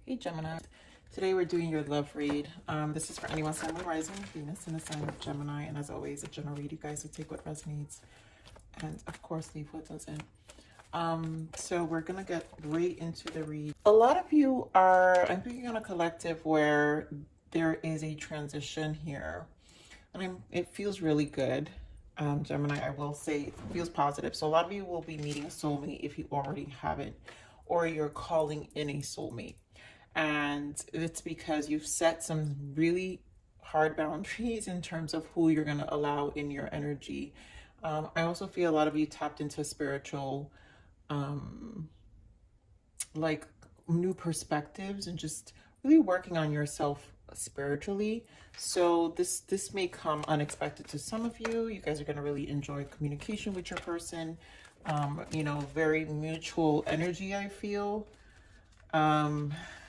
Hey Gemini, today we're doing your love read. This is for anyone, Sun, Moon, Rising, Venus in the sign of Gemini, and as always, a general read. You guys will take what resonates and of course leave what doesn't. So we're gonna get right into the read. A lot of you are, I'm thinking on a collective where there is a transition here, and it feels really good. Gemini, I will say it feels positive. So a lot of you will be meeting a soulmate if you already haven't, or you're calling in a soulmate. And it's because you've set some really hard boundaries in terms of who you're going to allow in your energy. I also feel a lot of you tapped into spiritual, like new perspectives and just really working on yourself spiritually. So this may come unexpected to some of you. You guys are going to really enjoy communication with your person. You know, very mutual energy, I feel.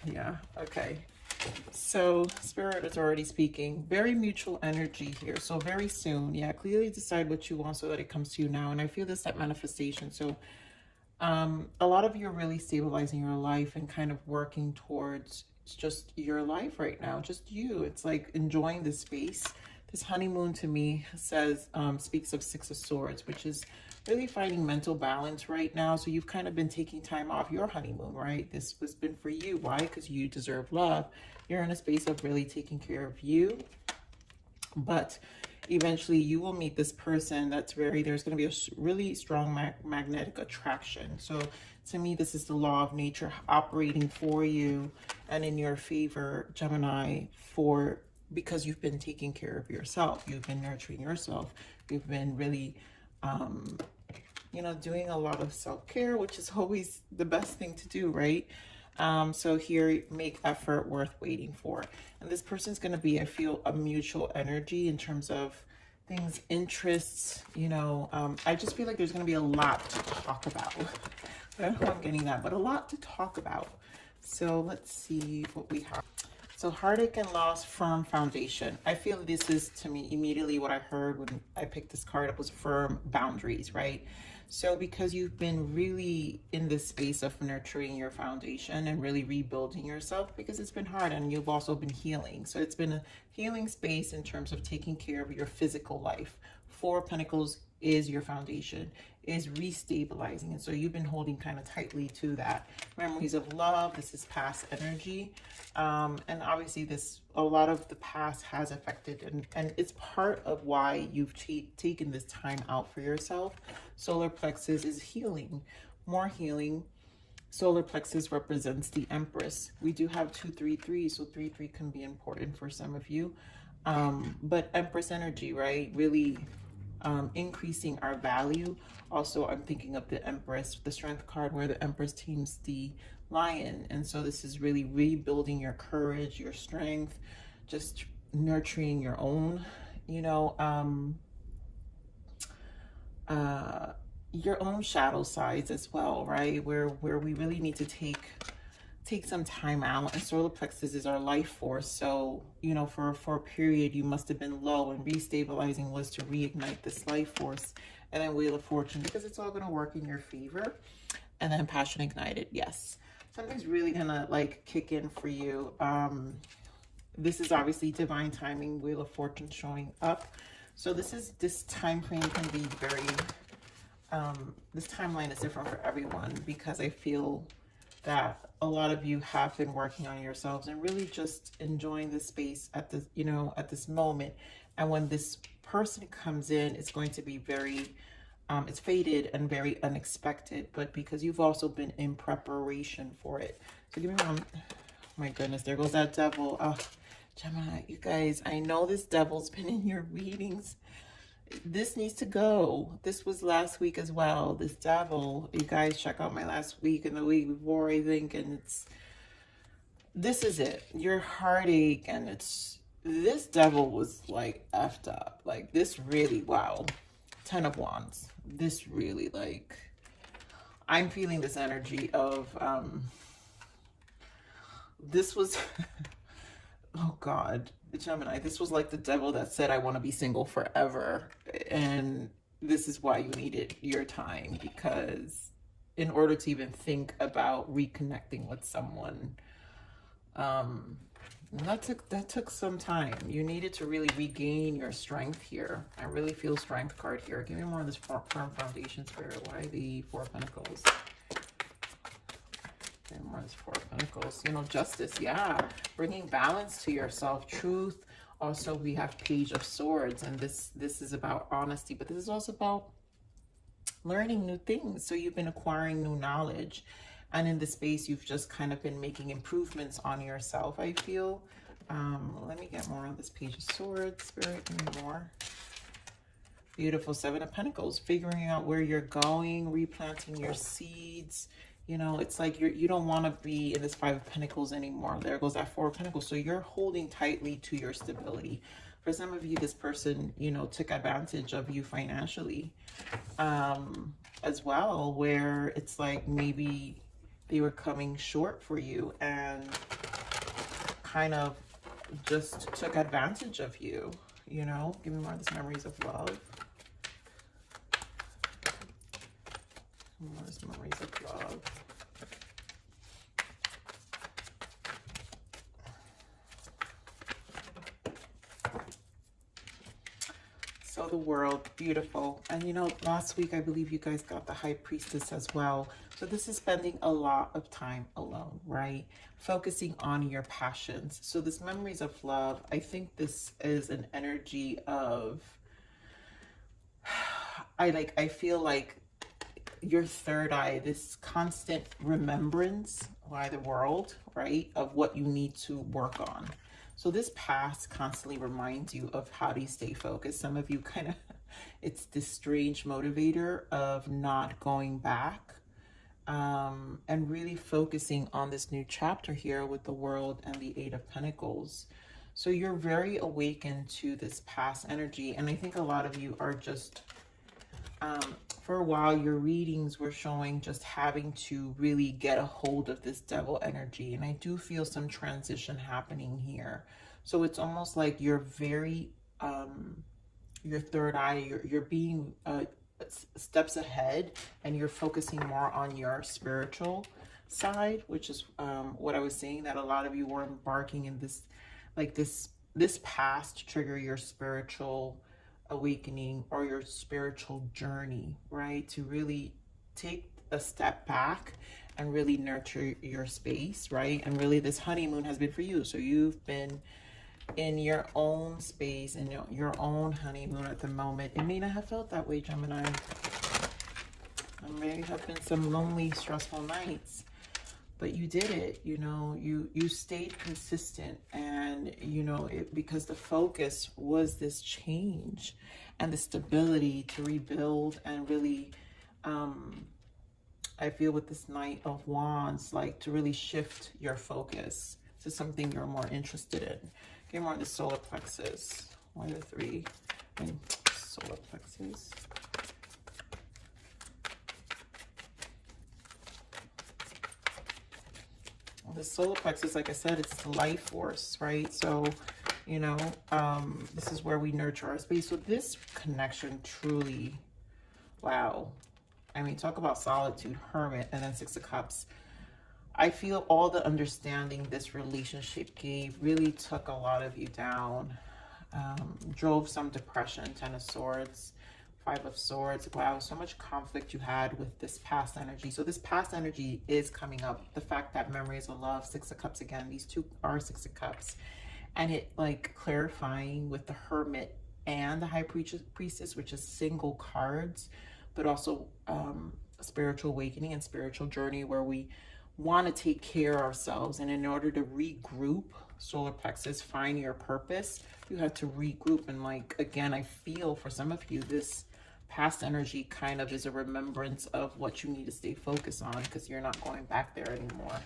Yeah, okay. So Spirit is already speaking. Very mutual energy here. So very soon, yeah, clearly decide what you want so that it comes to you now. And I feel this at manifestation. So a lot of you are really stabilizing your life and kind of working towards just your life right now, just you. It's like enjoying this space. This honeymoon to me says, speaks of Six of Swords, which is really finding mental balance right now. So you've kind of been taking time off your honeymoon, right? This has been for you. Why? Because you deserve love. You're in a space of really taking care of you. But eventually you will meet this person that's there's going to be a really strong magnetic attraction. So to me, this is the law of nature operating for you and in your favor, Gemini, because you've been taking care of yourself. You've been nurturing yourself. You've been really, you know, doing a lot of self-care, which is always the best thing to do, right? So here, make effort worth waiting for. And this person's going to be, I feel, a mutual energy in terms of things, interests, you know. I just feel like there's going to be a lot to talk about. I don't know if I'm getting that, but a lot to talk about. So let's see what we have. So heartache and loss, firm foundation. I feel this is, to me, immediately what I heard when I picked this card up was firm boundaries, right? So because you've been really in this space of nurturing your foundation and really rebuilding yourself, because it's been hard, and you've also been healing. So it's been a healing space in terms of taking care of your physical life. Four of Pentacles is your foundation, is restabilizing. And so you've been holding kind of tightly to that. Memories of love, this is past energy. And obviously a lot of the past has affected, and it's part of why you've taken this time out for yourself. Solar plexus is healing, more healing. Solar plexus represents the Empress. We do have 233, so 3-3 can be important for some of you. But Empress energy, right? Really increasing our value. Also, I'm thinking of the Empress, the Strength card, where the Empress teams the Lion. And so this is really rebuilding your courage, your strength, just nurturing your own, you know, your own shadow sides as well, right? Where we really need to take some time out. And solar plexus is our life force. So, you know, for a period, you must have been low, and restabilizing was to reignite this life force. And then Wheel of Fortune, because it's all going to work in your favor. And then Passion Ignited. Yes. Something's really going to like kick in for you. This is obviously divine timing, Wheel of Fortune showing up. So this time frame can be very, this timeline is different for everyone, because I feel that a lot of you have been working on yourselves and really just enjoying the space at this, you know, at this moment. And when this person comes in, it's going to be very, it's fated and very unexpected, but because you've also been in preparation for it. So give me one. Oh my goodness, there goes that devil. Oh, Gemini, you guys, I know this devil's been in your readings. This needs to go. This was last week as well. This devil, you guys check out my last week and the week before, I think, and this is it. Your heartache, and this devil was like effed up. Like this really, wow. 10 of Wands. This really, like, I'm feeling this energy of, this was, oh God, Gemini, this was like the devil that said, I want to be single forever. And this is why you needed your time, because in order to even think about reconnecting with someone, That took some time. You needed to really regain your strength here. I really feel strength card here. Give me more of this firm foundation, Spirit. Why the Four of Pentacles? Give me more of this Four of Pentacles. You know, justice, yeah. Bringing balance to yourself, truth. Also, we have Page of Swords, and this is about honesty, but this is also about learning new things. So you've been acquiring new knowledge. And in this space, you've just kind of been making improvements on yourself, I feel. Let me get more on this Page of Swords, Spirit. Give me more. Beautiful. Seven of Pentacles. Figuring out where you're going, replanting your seeds. You know, it's like you don't want to be in this Five of Pentacles anymore. There goes that Four of Pentacles. So you're holding tightly to your stability. For some of you, this person, you know, took advantage of you financially as well, where it's like maybe they were coming short for you and kind of just took advantage of you, you know. Give me more of this Memories of Love. More of this Memories of Love. So the World, beautiful. And you know, last week I believe you guys got the High Priestess as well. So this is spending a lot of time alone, right? Focusing on your passions. So this Memories of Love, I think this is an energy of, I feel like your third eye, this constant remembrance by the world, right? Of what you need to work on. So this past constantly reminds you of how do you stay focused. Some of you kind of, it's this strange motivator of not going back and really focusing on this new chapter here with the World and the Eight of Pentacles. So you're very awakened to this past energy. And I think a lot of you are just, for a while, your readings were showing just having to really get a hold of this devil energy. And I do feel some transition happening here. So it's almost like you're very, your third eye, you're being steps ahead, and you're focusing more on your spiritual side, which is what I was saying, that a lot of you were embarking in this, like this past to trigger your spiritual awakening or your spiritual journey, right? To really take a step back and really nurture your space, right? And really this honeymoon has been for you. So you've been in your own space, in your own honeymoon at the moment. It may not have felt that way, Gemini. There may have been some lonely, stressful nights, but you did it. You know, you stayed consistent, and you know it, because the focus was this change and the stability to rebuild and really I feel with this Knight of Wands, like to really shift your focus to something you're more interested in. Get more of the solar plexus. Why the three? And solar plexus. The solar plexus, like I said, it's the life force, right? So, you know, this is where we nurture our space. So this connection truly, wow. I mean, talk about solitude, Hermit, and then Six of Cups. I feel all the understanding this relationship gave really took a lot of you down, drove some depression. Ten of Swords, Five of Swords. Wow, so much conflict you had with this past energy. So this past energy is coming up. The fact that Memories of Love, Six of Cups again. These two are Six of Cups. And it like clarifying with the Hermit and the High Priestess, which is single cards, but also spiritual awakening and spiritual journey, where we want to take care of ourselves. And in order to regroup, solar plexus, find your purpose, you have to regroup. And like, again, I feel for some of you, this past energy kind of is a remembrance of what you need to stay focused on, because you're not going back there anymore.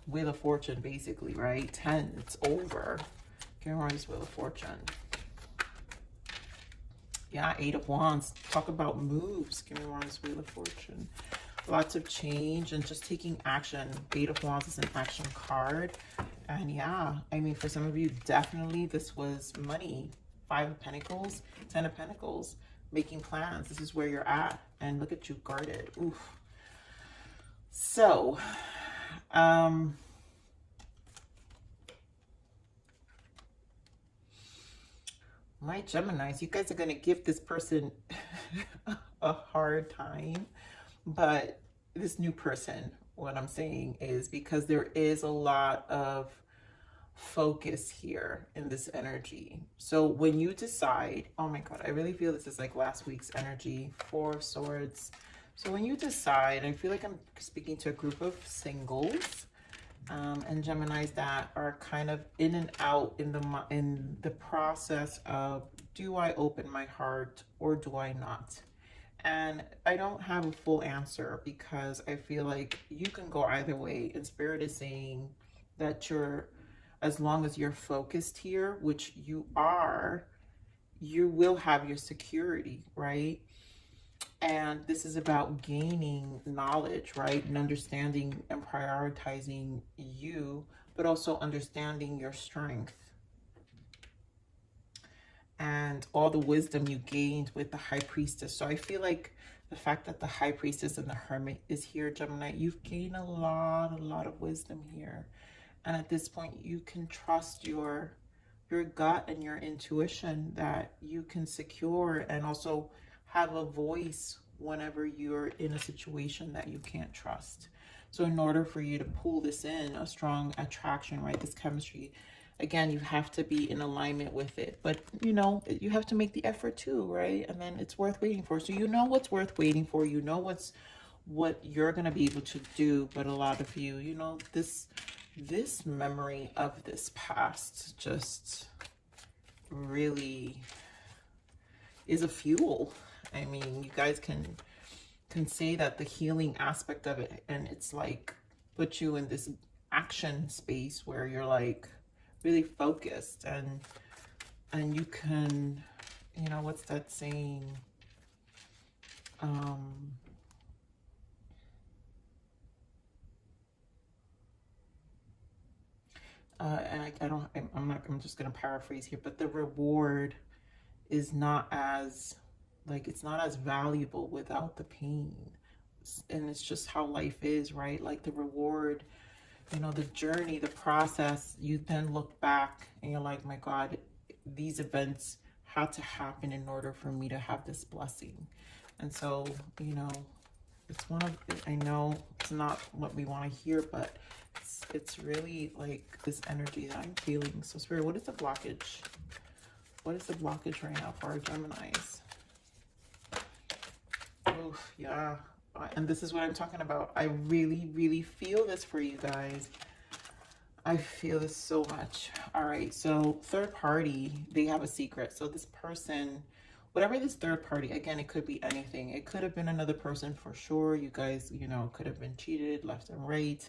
Wheel of Fortune, basically, right? 10, it's over. Give me more of this Wheel of Fortune. Yeah, Eight of Wands. Talk about moves. Give me more of this Wheel of Fortune. Lots of change and just taking action. Eight of Wands is an action card. And yeah, I mean, for some of you, definitely this was money. Five of Pentacles, Ten of Pentacles. Making plans. This is where you're at. And look at you, guarded. Oof. So, My Geminis, you guys are going to give this person a hard time. But this new person, what I'm saying is because there is a lot of focus here in this energy. So when you decide, oh my God, I really feel this is like last week's energy, Four of Swords. So when you decide, I feel like I'm speaking to a group of singles and Geminis that are kind of in and out in the process of, do I open my heart or do I not? And I don't have a full answer because I feel like you can go either way. And Spirit is saying that as long as you're focused here, which you are, you will have your security, right? And this is about gaining knowledge, right? And understanding and prioritizing you, but also understanding your strength and all the wisdom you gained with the High Priestess. So I feel like the fact that the High Priestess and the Hermit is here, Gemini, you've gained a lot of wisdom here. And at this point, you can trust your gut and your intuition that you can secure and also have a voice whenever you're in a situation that you can't trust. So in order for you to pull this in, a strong attraction, right, this chemistry, again, you have to be in alignment with it. But, you know, you have to make the effort too, right? And then it's worth waiting for. So you know what's worth waiting for. You know what you're going to be able to do. But a lot of you, you know, this memory of this past just really is a fuel. I mean, you guys can say that the healing aspect of it, and it's like put you in this action space where you're like really focused and you can, you know, what's that saying? I'm just going to paraphrase here, but the reward is not as, like, it's not as valuable without the pain. And it's just how life is, right? Like the reward, you know, the journey, the process, you then look back and you're like, my God, these events had to happen in order for me to have this blessing. And so, you know, it's one of, I know it's not what we want to hear, but it's really like this energy that I'm feeling. So Spirit, what is the blockage? What is the blockage right now for our Geminis? Oh, yeah. And this is what I'm talking about. I really feel this for you guys. I feel this so much. All right. So third party, they have a secret. So this person, whatever this third party, again, it could be anything. It could have been another person for sure. You guys, you know, could have been cheated left and right.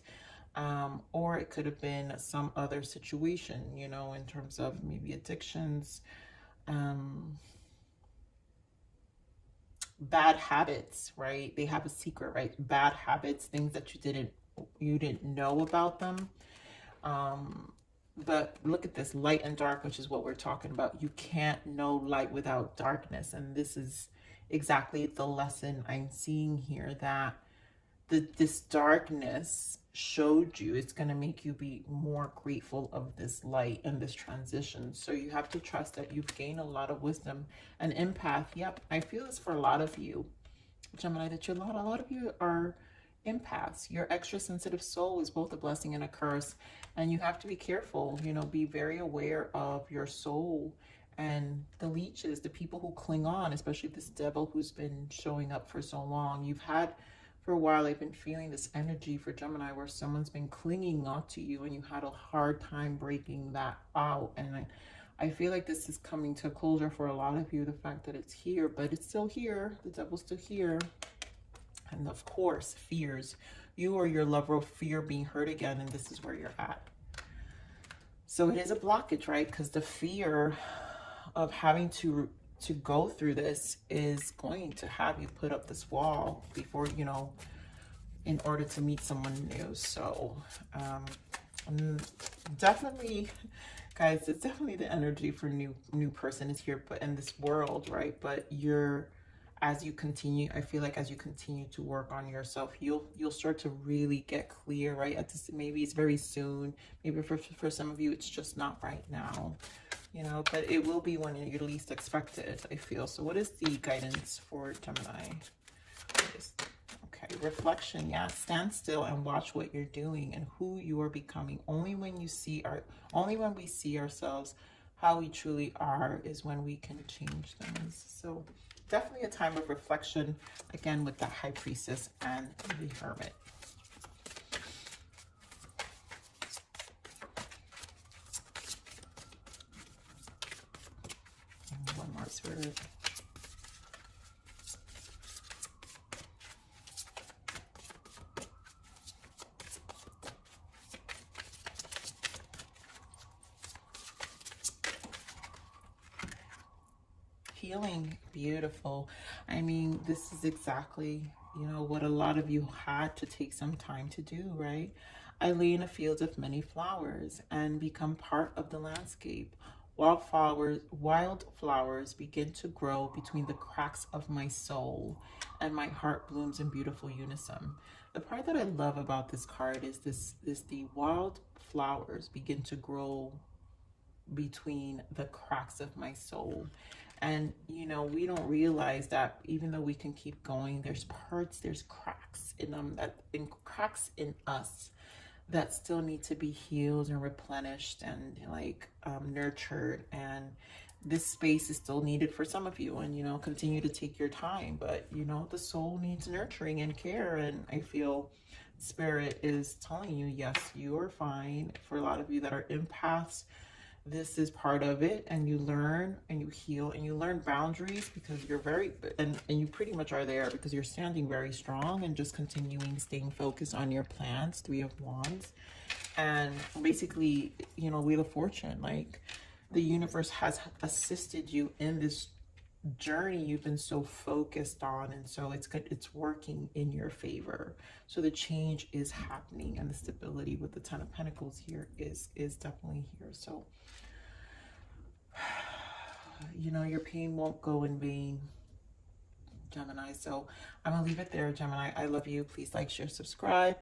Or it could have been some other situation, you know, in terms of maybe addictions, bad habits, right? They have a secret, right? Bad habits, things that you didn't know about them. But look at this, light and dark, which is what we're talking about. You can't know light without darkness. And this is exactly the lesson I'm seeing here, that this darkness showed you, it's going to make you be more grateful of this light and this transition. So you have to trust that you've gained a lot of wisdom. An empath, yep, I feel this for a lot of you, Gemini, that a lot of you are empaths. Your extra sensitive soul is both a blessing and a curse, and you have to be careful, you know, be very aware of your soul and the leeches, the people who cling on, especially this devil who's been showing up for so long. You've had, for a while, I've been feeling this energy for Gemini where someone's been clinging on to you and you had a hard time breaking that out. And I feel like this is coming to a closure for a lot of you, the fact that it's here, but it's still here. The devil's still here. And of course, fears. You or your lover fear being hurt again, and this is where you're at. So it is a blockage, right? Because the fear of having to go through this is going to have you put up this wall before, you know, in order to meet someone new. So definitely, guys, it's definitely the energy for new person is here, but in this world, right? But you're as you continue, I feel like as you continue to work on yourself, you'll start to really get clear, right? At this, maybe it's very soon. Maybe for some of you, it's just not right now, you know, but it will be when you least expect it, I feel. So what is the guidance for Gemini? Okay, reflection. Yeah, stand still and watch what you're doing and who you are becoming. Only when we see ourselves how we truly are is when we can change things. So definitely a time of reflection, again, with the High Priestess and the Hermit. And one more, Spirit. Healing. Beautiful. I mean, this is exactly, you know, what a lot of you had to take some time to do, right? I lay in a field of many flowers and become part of the landscape. Wild flowers begin to grow between the cracks of my soul, and my heart blooms in beautiful unison. The part that I love about this card is the wild flowers begin to grow between the cracks of my soul. And you know, we don't realize that even though we can keep going, there's cracks in them, cracks in us that still need to be healed and replenished and like nurtured. And this space is still needed for some of you, and you know, continue to take your time. But you know, the soul needs nurturing and care, and I feel Spirit is telling you, yes, you are fine. For a lot of you that are empaths, this is part of it, and you learn and you heal and you learn boundaries, because you're and you pretty much are there because you're standing very strong and just continuing staying focused on your plans. Three of Wands. And basically, you know, Wheel of Fortune, like the universe has assisted you in this journey you've been so focused on, and so it's good, it's working in your favor. So the change is happening, and the stability with the Ten of Pentacles here is definitely here. So you know, your pain won't go in vain, Gemini. So I'm gonna leave it there, Gemini. I love you. Please like, share, subscribe.